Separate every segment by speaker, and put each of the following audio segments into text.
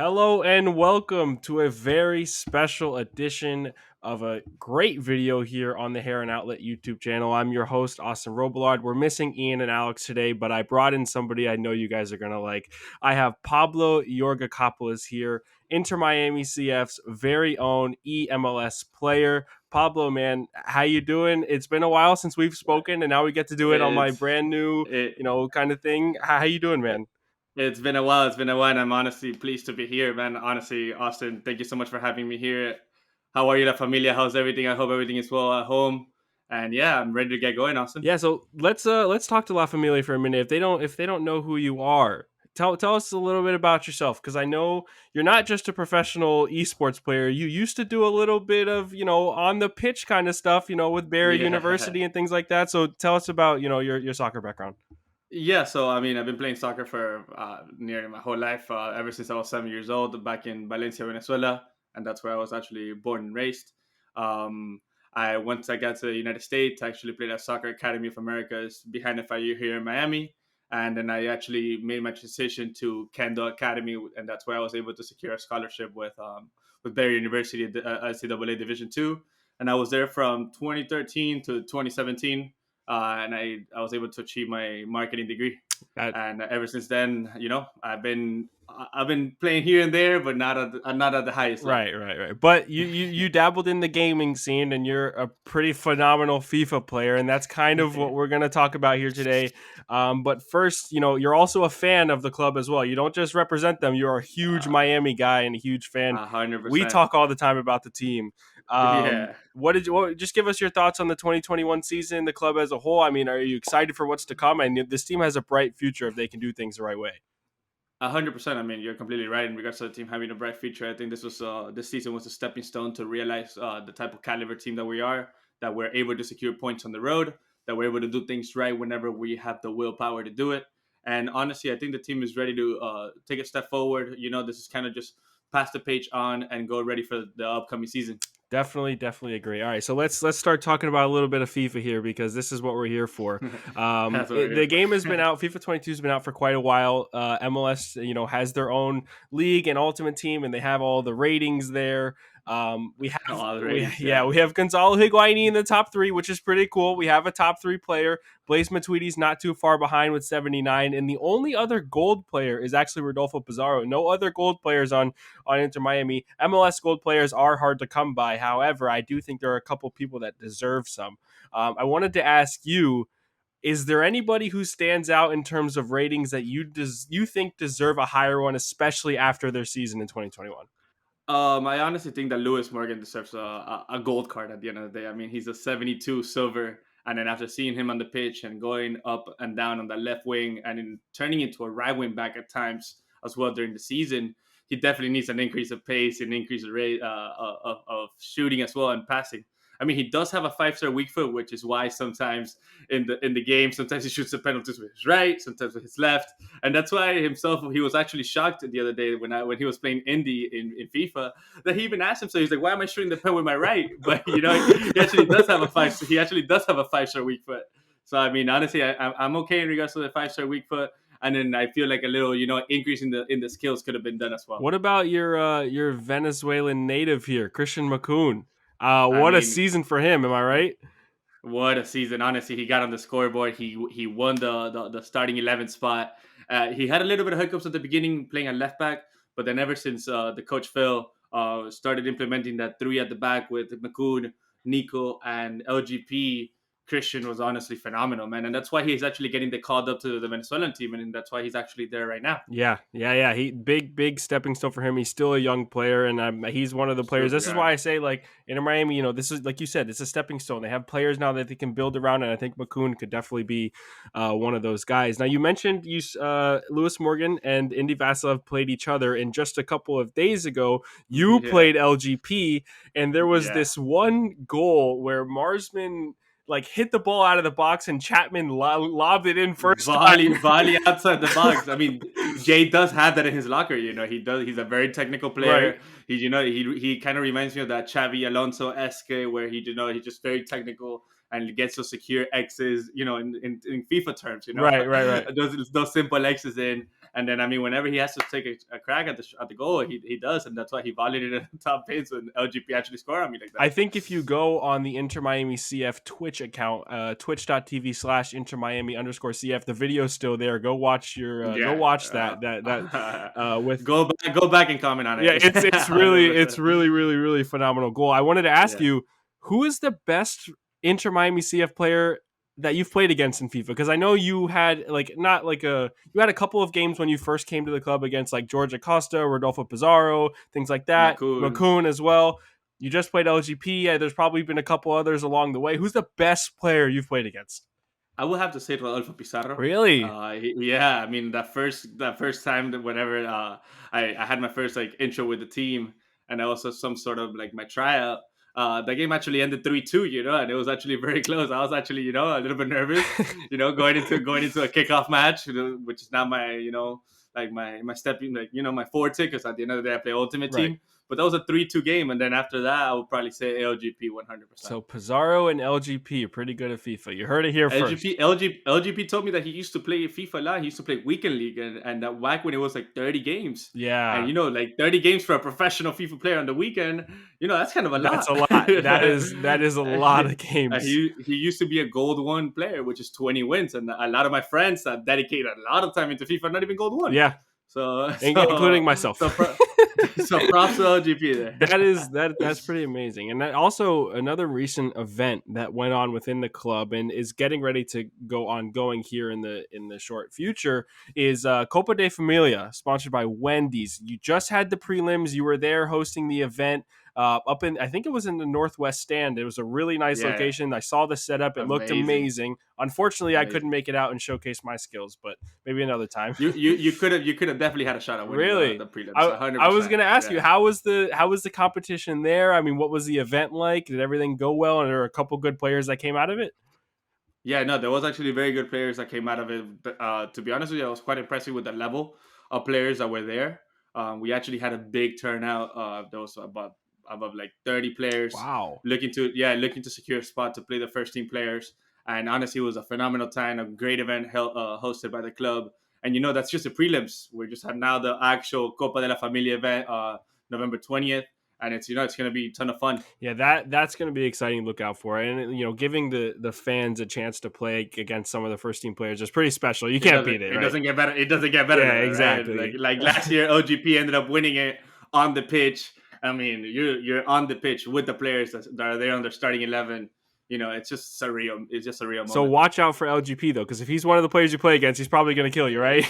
Speaker 1: Hello and welcome to a very special edition of a great video here on the Hair and Outlet YouTube channel. I'm your host, Austin Robillard. We're missing Ian and Alex today, but I brought in somebody I know you guys are going to like. I have Pablo Georgakopoulos here, Inter Miami CF's very own e-MLS player. Pablo, man, how you doing? It's been a while since we've spoken, and now we get to do it on my
Speaker 2: It's
Speaker 1: brand new,
Speaker 2: it,
Speaker 1: kind of thing. How you doing, man?
Speaker 2: it's been a while. It's been a while. And I'm honestly pleased to be here, man. Honestly, Austin, thank you so much for having me here. How are you, La Familia? How's everything? I hope everything is well at home. And yeah, I'm ready to get going, Austin.
Speaker 1: Yeah, so let's talk to La Familia for a minute. If they don't know who you are, tell us a little bit about yourself, because I know you're not just a professional esports player. You used to do a little bit of on the pitch kind of stuff, with Barry
Speaker 2: Yeah.
Speaker 1: University and things like that. So tell us about your soccer background.
Speaker 2: Yeah, so I mean, I've been playing soccer for nearly my whole life, ever since I was 7 years old, back in Valencia, Venezuela, and that's where I was actually born and raised. Um, once I got to the United States, I actually played at Soccer Academy of Americas behind FIU here in Miami, and then I actually made my transition to Kendall Academy, and that's where I was able to secure a scholarship with Barry University at the NCAA Division Two, and I was there from 2013 to 2017, and I was able to achieve my marketing degree.
Speaker 1: That
Speaker 2: And ever since then, I've been playing here and there, but not at the highest level.
Speaker 1: Right. But you dabbled in the gaming scene, and you're a pretty phenomenal FIFA player, and that's kind of what we're going to talk about here today. But first, you're also a fan of the club as well. You don't just represent them; you're a huge
Speaker 2: uh,
Speaker 1: Miami guy and a huge fan.
Speaker 2: a hundred
Speaker 1: We
Speaker 2: percent.
Speaker 1: talk all the time about the team.
Speaker 2: Yeah.
Speaker 1: Just give us your thoughts on the 2021 season, the club as a whole? I mean, are you excited for what's to come? And this team has a bright future if they can do things the right way.
Speaker 2: 100%. I mean, you're completely right in regards to the team having a bright future. I think this season was a stepping stone to realize the type of caliber team that we are, that we're able to secure points on the road, that we're able to do things right whenever we have the willpower to do it. And honestly, I think the team is ready to take a step forward. This is kind of just pass the page on and go ready for the upcoming season.
Speaker 1: Definitely agree. All right, so let's start talking about a little bit of FIFA here, because this is what we're here for.
Speaker 2: That's what we're here
Speaker 1: The game has been
Speaker 2: for.
Speaker 1: out. FIFA 22 has been out for quite a while. MLS, has their own league and Ultimate Team, and they have all the ratings there. We have
Speaker 2: All the
Speaker 1: we
Speaker 2: ratings,
Speaker 1: yeah
Speaker 2: yeah.
Speaker 1: we have Gonzalo Higuain in the top three, which is pretty cool. We have a top three player. Blaise Matuidi's not too far behind with 79, and the only other gold player is actually Rodolfo Pizarro. No other gold players on Inter Miami. MLS gold players are hard to come by. However, I do think there are a couple people that deserve some. I wanted to ask you, is there anybody who stands out in terms of ratings that you think deserve a higher one, especially after their season in 2021?
Speaker 2: I honestly think that Lewis Morgan deserves a gold card at the end of the day. I mean, he's a 72 silver, and then after seeing him on the pitch and going up and down on the left wing and turning into a right wing back at times as well during the season, he definitely needs an increase of pace, an increase of rate of shooting as well and passing. I mean, he does have a 5-star weak foot, which is why sometimes in the game, sometimes he shoots the penalties with his right, sometimes with his left, and that's why he was actually shocked the other day when he was playing indie in FIFA, that he even asked himself, he's like, why am I shooting the pen with my right? But he actually does have a 5-star weak foot. So I mean, honestly, I'm okay in regards to the 5-star weak foot. And then I feel like a little, increase in the skills could have been done as well.
Speaker 1: What about your Venezuelan native here, Christian Mccoon?
Speaker 2: I
Speaker 1: What a
Speaker 2: mean,
Speaker 1: season for him. Am I right?
Speaker 2: what a season! Honestly, he got on the scoreboard. He won the starting 11 spot. He had a little bit of hiccups at the beginning playing at left back, but then ever since the coach Phil started implementing that three at the back with Mccoon, Nico, and LGP, Christian was honestly phenomenal, man. And that's why he's actually getting the called up to the Venezuelan team, and that's why he's actually there right now.
Speaker 1: Yeah. He big stepping stone for him. He's still a young player, and he's one of the players.
Speaker 2: Super
Speaker 1: This is why
Speaker 2: young.
Speaker 1: I say, like, in Miami, this is, like you said, it's a stepping stone. They have players now that they can build around, and I think Mccoon could definitely be one of those guys. Now, you mentioned Lewis Morgan and Indy Vassilev played each other, and just a couple of days ago, you
Speaker 2: Yeah,
Speaker 1: played LGP, and there was
Speaker 2: yeah.
Speaker 1: this one goal where Marsman like hit the ball out of the box and Chapman lobbed it in first time.
Speaker 2: Volley outside the box. I mean, Jay does have that in his locker. He does. He's a very technical
Speaker 1: Right.
Speaker 2: player. He kind of reminds me of that Xavi Alonso esque, where he's just very technical and gets to secure X's, in FIFA terms,
Speaker 1: Right, right, right.
Speaker 2: those simple X's in. And then, I mean, whenever he has to take a crack at the goal, he does, and that's why he volleyed it at the top pace when LGP actually scored on me like that.
Speaker 1: I think if you go on the Inter Miami CF Twitch account, twitch.tv/Inter Miami _CF, the video's still there. Go watch go watch that with
Speaker 2: go back and comment on it.
Speaker 1: Yeah, it's really, really, really phenomenal goal. I wanted to ask you, who is the best Inter Miami CF player that you've played against in FIFA? Because I know you had you had a couple of games when you first came to the club against like George Acosta, Rodolfo Pizarro, things like that, Mccoon as well. You just played LGP. There's probably been a couple others along the way. Who's the best player you've played against?
Speaker 2: I will have to say Rodolfo Pizarro.
Speaker 1: Really?
Speaker 2: Yeah. I mean, that first time that whenever I had my first like intro with the team, and also some sort of like my tryout. The game actually ended 3-2, and it was actually very close. I was actually, a little bit nervous, going into a kickoff match, which is not my, like my stepping, like, my forte, because at the end of the day I play Ultimate Team. But that was a 3-2 game, and then after that, I would probably say LGP 100%.
Speaker 1: So Pizarro and LGP are pretty good at FIFA. You heard it here first.
Speaker 2: LGP told me that he used to play FIFA a lot. He used to play Weekend League, and that back when it was like 30 games.
Speaker 1: Yeah.
Speaker 2: And, like 30 games for a professional FIFA player on the weekend, that's kind of a lot.
Speaker 1: That's a lot. That is a lot of games.
Speaker 2: He used to be a Gold 1 player, which is 20 wins. And a lot of my friends that dedicate a lot of time into FIFA, not even Gold 1.
Speaker 1: Yeah.
Speaker 2: So
Speaker 1: including myself.
Speaker 2: So props to LGP there.
Speaker 1: That's pretty amazing. And that also another recent event that went on within the club and is getting ready to go ongoing here in the short future is Copa de Familia, sponsored by Wendy's. You just had the prelims. You were there hosting the event. Up in, I think it was in the Northwest Stand. It was a really nice location. I saw the setup. It looked amazing. Unfortunately, I couldn't make it out and showcase my skills, but maybe another time.
Speaker 2: You could have definitely had a shot at winning the prelims.
Speaker 1: I was going to ask you, how was the competition there? I mean, what was the event like? Did everything go well? And there were a couple good players that came out of it?
Speaker 2: Yeah, no, there was actually very good players that came out of it. To be honest with you, I was quite impressed with the level of players that were there. We actually had a big turnout. There was above like 30 players.
Speaker 1: Wow.
Speaker 2: Looking to secure a spot to play the first team players. And honestly, it was a phenomenal time, a great event hosted by the club. And that's just the prelims. We just had now the actual Copa de La Familia event, November 20th. And it's going to be a ton of fun.
Speaker 1: Yeah, that's going to be exciting to look out for. And, giving the fans a chance to play against some of the first team players is pretty special. You can't beat it, right?
Speaker 2: It doesn't get better. It doesn't get better.
Speaker 1: Yeah, exactly.
Speaker 2: Right? Like last year, OGP ended up winning it on the pitch. I mean, you're on the pitch with the players that are there on their starting 11. It's just surreal. It's just a real moment.
Speaker 1: So watch out for LGP though, because if he's one of the players you play against, he's probably going to kill you, right?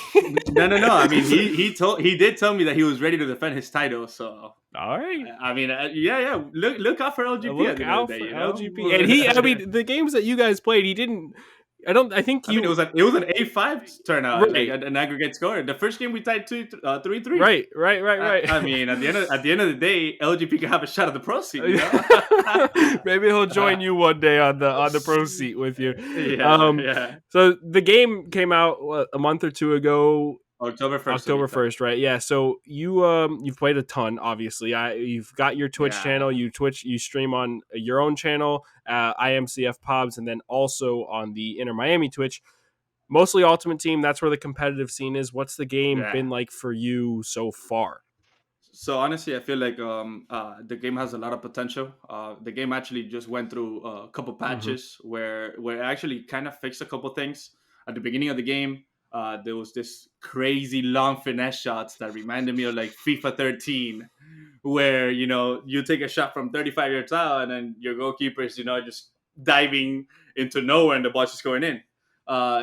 Speaker 2: No. I mean, he did tell me that he was ready to defend his title. So
Speaker 1: all right.
Speaker 2: I mean, yeah. Look out for LGP.
Speaker 1: Look out for LGP. And I mean, the games that you guys played, he didn't. I think you.
Speaker 2: I mean, it was an 8-5 turnout, right. Like an aggregate score. The first game we tied 3-3.
Speaker 1: Right.
Speaker 2: I mean, at the end of the day, LGP can have a shot at the pro seat.
Speaker 1: Maybe he'll join you one day on the pro seat with you.
Speaker 2: Yeah.
Speaker 1: So the game came out a month or two ago.
Speaker 2: October
Speaker 1: 1st, right? Yeah. So you've played a ton, obviously. You've got your Twitch channel. You stream on your own channel, IMCF Pabs, and then also on the Inter Miami Twitch. Mostly Ultimate Team. That's where the competitive scene is. What's the game been like for you so far?
Speaker 2: So honestly, I feel like the game has a lot of potential. The game actually just went through a couple patches where it actually kind of fixed a couple things. At the beginning of the game, there was this crazy long finesse shots that reminded me of like FIFA 13, where you take a shot from 35 yards out and then your goalkeeper is just diving into nowhere and the ball's just going in.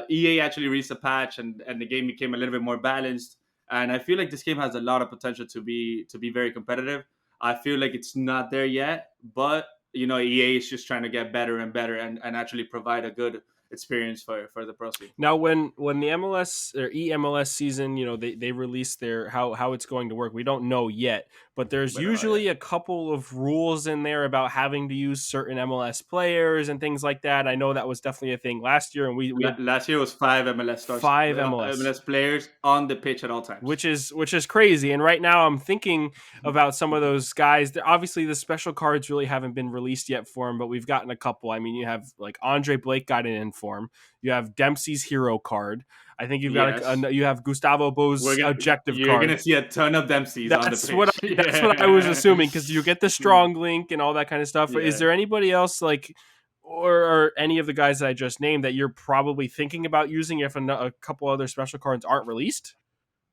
Speaker 2: EA actually released a patch and the game became a little bit more balanced. And I feel like this game has a lot of potential to be very competitive. I feel like it's not there yet, but EA is just trying to get better and better and actually provide a good experience for the pro scene.
Speaker 1: Now, when the MLS or e-MLS season, they release their how it's going to work. We don't know yet, but there's
Speaker 2: But yeah.
Speaker 1: usually a couple of rules in there about having to use certain MLS players and things like that. I know that was definitely a thing last year, and we had
Speaker 2: Last year was 5 MLS stars,
Speaker 1: five MLS,
Speaker 2: MLS players on the pitch at all times.
Speaker 1: which is crazy. And right now I'm thinking about some of those guys. Obviously, the special cards really haven't been released yet for him, but we've gotten a couple. I mean, you have like Andre Blake got an inform. You have Dempsey's hero card. I think you've got
Speaker 2: Yes.
Speaker 1: you have Gustavo Bo's objective
Speaker 2: You're
Speaker 1: card.
Speaker 2: gonna see a ton of Dempseys on the pitch.
Speaker 1: That's what I was assuming, because you get the strong link and all that kind of stuff.
Speaker 2: Yeah.
Speaker 1: Is there anybody else like, or any of the guys that I just named that you're probably thinking about using if a couple other special cards aren't released?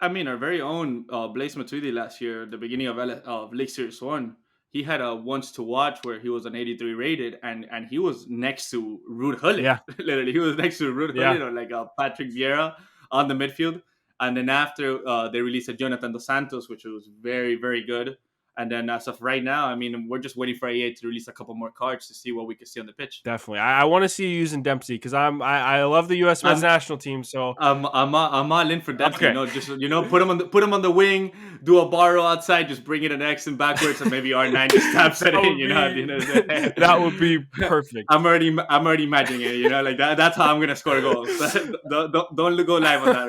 Speaker 2: I mean, our very own Blaise Matuidi last year, the beginning of League Series 1, he had a once to watch where he was an 83 rated, and he was next to Ruud Gullit.
Speaker 1: Yeah.
Speaker 2: Literally, he was next to Ruud Gullit or like Patrick Vieira on the midfield. And then after they released a Jonathan Dos Santos, which was very, very good. And then as of right now, I mean, we're just waiting for EA to release a couple more cards to see what we can see on the pitch.
Speaker 1: Definitely, I want to see you using Dempsey, because I love the U.S. men's national team. So
Speaker 2: I'm all in for Dempsey.
Speaker 1: Okay.
Speaker 2: Just put him on the wing, do a borrow outside, just bring it an X and backwards, and maybe R9 just taps it in. At the end of the day.
Speaker 1: That would be perfect.
Speaker 2: I'm already imagining it. Like that. That's how I'm gonna score goals. don't go live on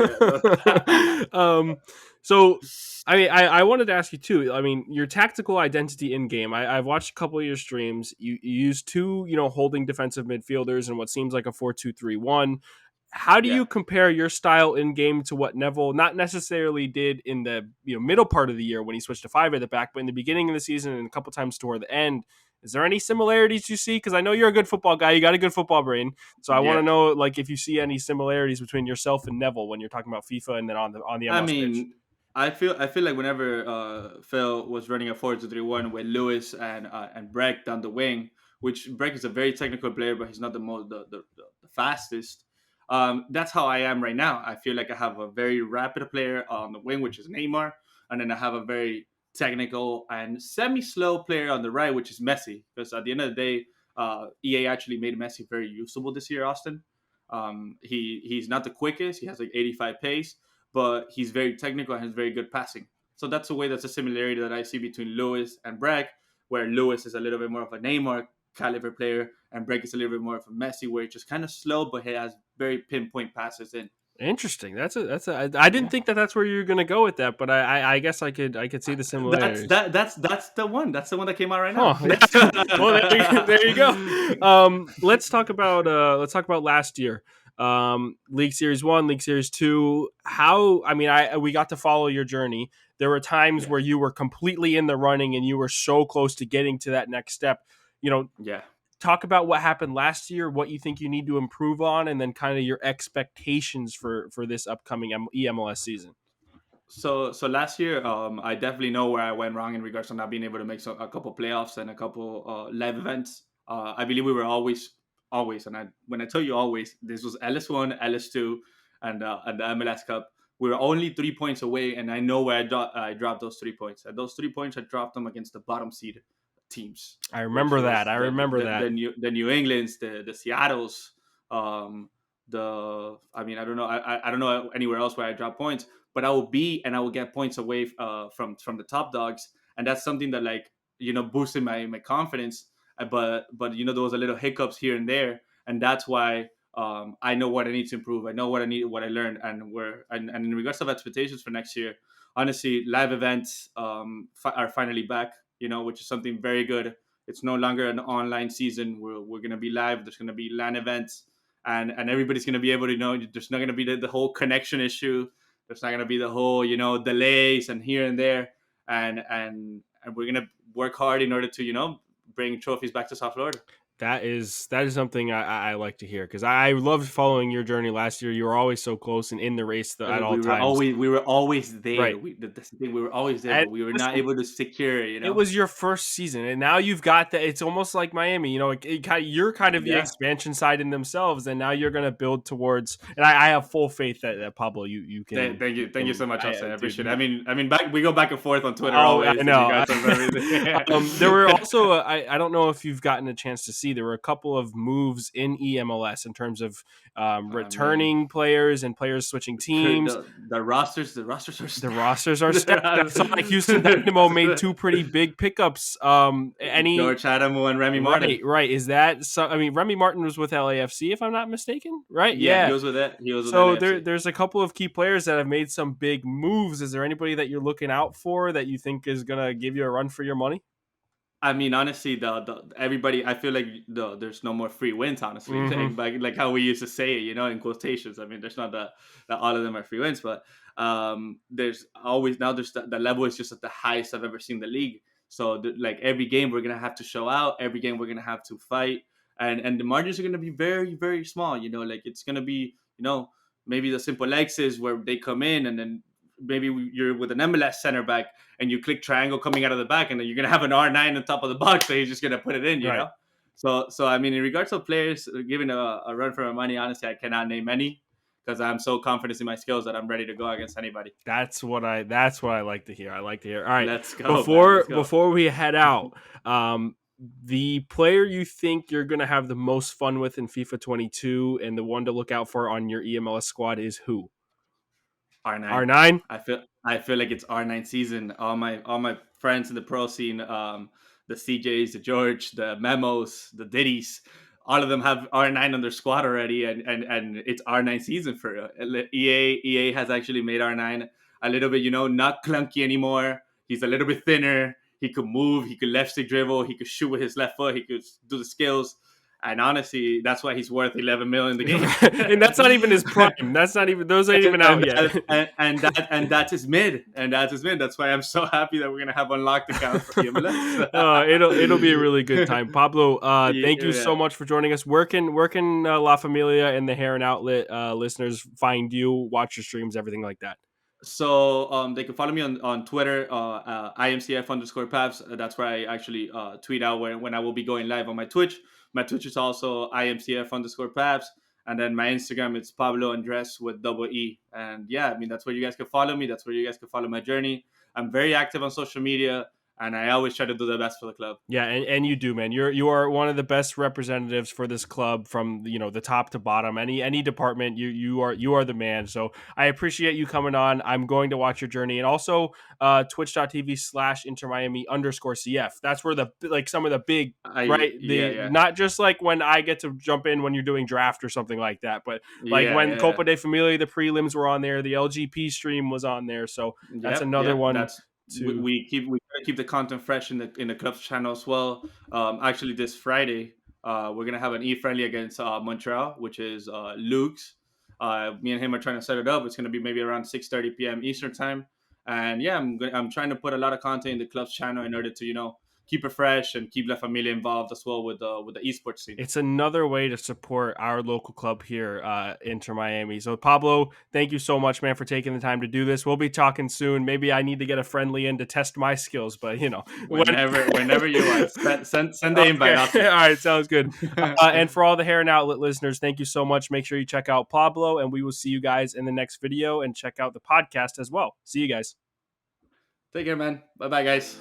Speaker 2: that.
Speaker 1: So, I mean, I wanted to ask you too. I mean, your tactical identity in game. I've watched a couple of your streams. You use two, holding defensive midfielders in what seems like a 4-2-3-1. How do you compare your style in game to what Neville not necessarily did in the middle part of the year when he switched to 5 at the back, but in the beginning of the season and a couple times toward the end? Is there any similarities you see? Because I know you're a good football guy. You got a good football brain. So I want to know, like, if you see any similarities between yourself and Neville when you're talking about FIFA and then on the MLS pitch.
Speaker 2: I feel like whenever Phil was running a 4-2-3-1 with Lewis and Breck down the wing, which Breck is a very technical player, but he's not the fastest. That's how I am right now. I feel like I have a very rapid player on the wing, which is Neymar, and then I have a very technical and semi-slow player on the right, which is Messi. Because at the end of the day, EA actually made Messi very usable this year, Austin. He's not the quickest. He has like 85 pace, but he's very technical and has very good passing. So that's a similarity that I see between Lewis and Breck, where Lewis is a little bit more of a Neymar caliber player, and Breck is a little bit more of a Messi, where he's just kind of slow, but he has very pinpoint passes in.
Speaker 1: Interesting. I didn't think that's where you were going to go with that, but I guess I could see the similarities.
Speaker 2: That's the one. That's the one that came out right now.
Speaker 1: Well, there you go. Let's talk about last year. League Series 1, League Series 2. We got to follow your journey. There were times where you were completely in the running and you were so close to getting to that next step. Talk about what happened last year, what you think you need to improve on, and then kind of your expectations for this upcoming e-MLS season.
Speaker 2: So last year, I definitely know where I went wrong in regards to not being able to make a couple playoffs and a couple live events. I believe we were always, and when I tell you always, this was LS1, LS2, and the MLS Cup. We were only 3 points away, and I know where I dropped those 3 points. At those 3 points, I dropped them against the bottom seed teams.
Speaker 1: I remember that.
Speaker 2: The New Englands, the Seattles, I don't know. I don't know anywhere else where I drop points, but I will get points away from the top dogs, and that's something that boosted my confidence. But there was a little hiccups here and there, and that's why I know what I need to improve. I know what I learned, and in regards to expectations for next year, honestly, live events are finally back. Which is something very good. It's no longer an online season. We're going to be live. There's going to be LAN events, and everybody's going to be able to there's not going to be the whole connection issue. There's not going to be the whole delays and here and there, and we're going to work hard in order to bring trophies back to South Florida.
Speaker 1: That is something I like to hear, because I loved following your journey last year. You were always so close and in the race at all times.
Speaker 2: We were always there.
Speaker 1: Right.
Speaker 2: That's the thing. We were always there, but we were not able to secure it.
Speaker 1: It was your first season, and now you've got that. It's almost like Miami. You're kind of the expansion side in themselves, and now you're going to build towards. And I have full faith that Pablo, you can.
Speaker 2: Thank you so much, Austin. I appreciate it. I mean, we go back and forth on Twitter
Speaker 1: always.
Speaker 2: I
Speaker 1: know. There were also I don't know if you've gotten a chance to see LAFC, there were a couple of moves in eMLS in terms of
Speaker 2: I mean,
Speaker 1: returning players and players switching teams.
Speaker 2: the rosters are
Speaker 1: The
Speaker 2: stacked.
Speaker 1: rosters are stacked. I saw like Houston Dynamo made two pretty big pickups. Any
Speaker 2: George Adamo and Remy Martin.
Speaker 1: right? Is that so? I mean, Remy Martin was with LAFC, if I'm not mistaken, right?
Speaker 2: Yeah, he
Speaker 1: Yeah.
Speaker 2: was with it. He was with
Speaker 1: So
Speaker 2: LAFC.
Speaker 1: there's a couple of key players that have made some big moves. Is there anybody that you're looking out for that you think is gonna give you a run for your money?
Speaker 2: I mean, honestly, the everybody. I feel like there's no more free wins. Honestly,
Speaker 1: Mhm.
Speaker 2: like how we used to say it, in quotations. I mean, there's not that all of them are free wins, but there's always now there's the level is just at the highest I've ever seen the league. So like every game we're gonna have to show out. Every game we're gonna have to fight, and the margins are gonna be very very small. Like it's gonna be maybe the simple X's where they come in and then maybe you're with an MLS center back and you click triangle coming out of the back, and then you're gonna have an R9 on top of the box, so he's just gonna put it in,
Speaker 1: Right.
Speaker 2: So I mean, in regards to players giving a run for my money, honestly, I cannot name any because I'm so confident in my skills that I'm ready to go against anybody.
Speaker 1: That's what I like to hear. I like to hear. All right.
Speaker 2: Let's go, man. Let's go.
Speaker 1: Before we head out, the player you think you're gonna have the most fun with in FIFA 22 and the one to look out for on your eMLS squad is who?
Speaker 2: R9.
Speaker 1: R9?
Speaker 2: I feel like it's R9 season. All my friends in the pro scene, the CJs, the George, the Memos, the Diddies, all of them have R9 on their squad already, and it's R9 season for EA has actually made R9 a little bit, not clunky anymore. He's a little bit thinner. He could move. He could left stick dribble. He could shoot with his left foot. He could do the skills. And honestly, that's why he's worth 11 million in the game.
Speaker 1: And that's not even his prime. That's not even, those ain't even out yet.
Speaker 2: And that's his mid. That's why I'm so happy that we're gonna have unlocked accounts for eMLS.
Speaker 1: It'll be a really good time. Pablo, thank you so
Speaker 2: Yeah.
Speaker 1: much for joining us. Where can La Familia and the Hair and Outlet listeners find you, watch your streams, everything like that?
Speaker 2: So they can follow me on Twitter, IMCF_Pabs. That's where I actually tweet out when I will be going live on my Twitch. My Twitch is also IMCF_Pabs. And then my Instagram, it's Pablo Andres with double E. And yeah, I mean, that's where you guys can follow me. That's where you guys can follow my journey. I'm very active on social media, and I always try to do the best for the club.
Speaker 1: Yeah, and you do, man. You are one of the best representatives for this club from the top to bottom. Any department, you are the man. So I appreciate you coming on. I'm going to watch your journey, and also twitch.tv/InterMiami_CF. That's where some of the big
Speaker 2: Yeah.
Speaker 1: not just like when I get to jump in when you're doing draft or something like that, but like
Speaker 2: Yeah,
Speaker 1: when
Speaker 2: yeah.
Speaker 1: Copa de Familia, the prelims were on there, the LGP stream was on there. So that's another one.
Speaker 2: That's we try to keep the content fresh in the club's channel as well. Actually, this Friday, we're gonna have an e-friendly against Montreal, which is Luke's. Me and him are trying to set it up. It's gonna be maybe around 6:30 p.m. Eastern time, and yeah, I'm trying to put a lot of content in the club's channel in order to keep it fresh and keep La Familia involved as well with the esports scene.
Speaker 1: It's another way to support our local club here, Inter Miami. So Pablo, thank you so much, man, for taking the time to do this. We'll be talking soon. Maybe I need to get a friendly in to test my skills, but
Speaker 2: Whenever you want, send the invite.
Speaker 1: Okay. All right, sounds good. And for all the Hair and Outlet listeners, thank you so much. Make sure you check out Pablo, and we will see you guys in the next video, and check out the podcast as well. See you guys.
Speaker 2: Take care, man. Bye, guys.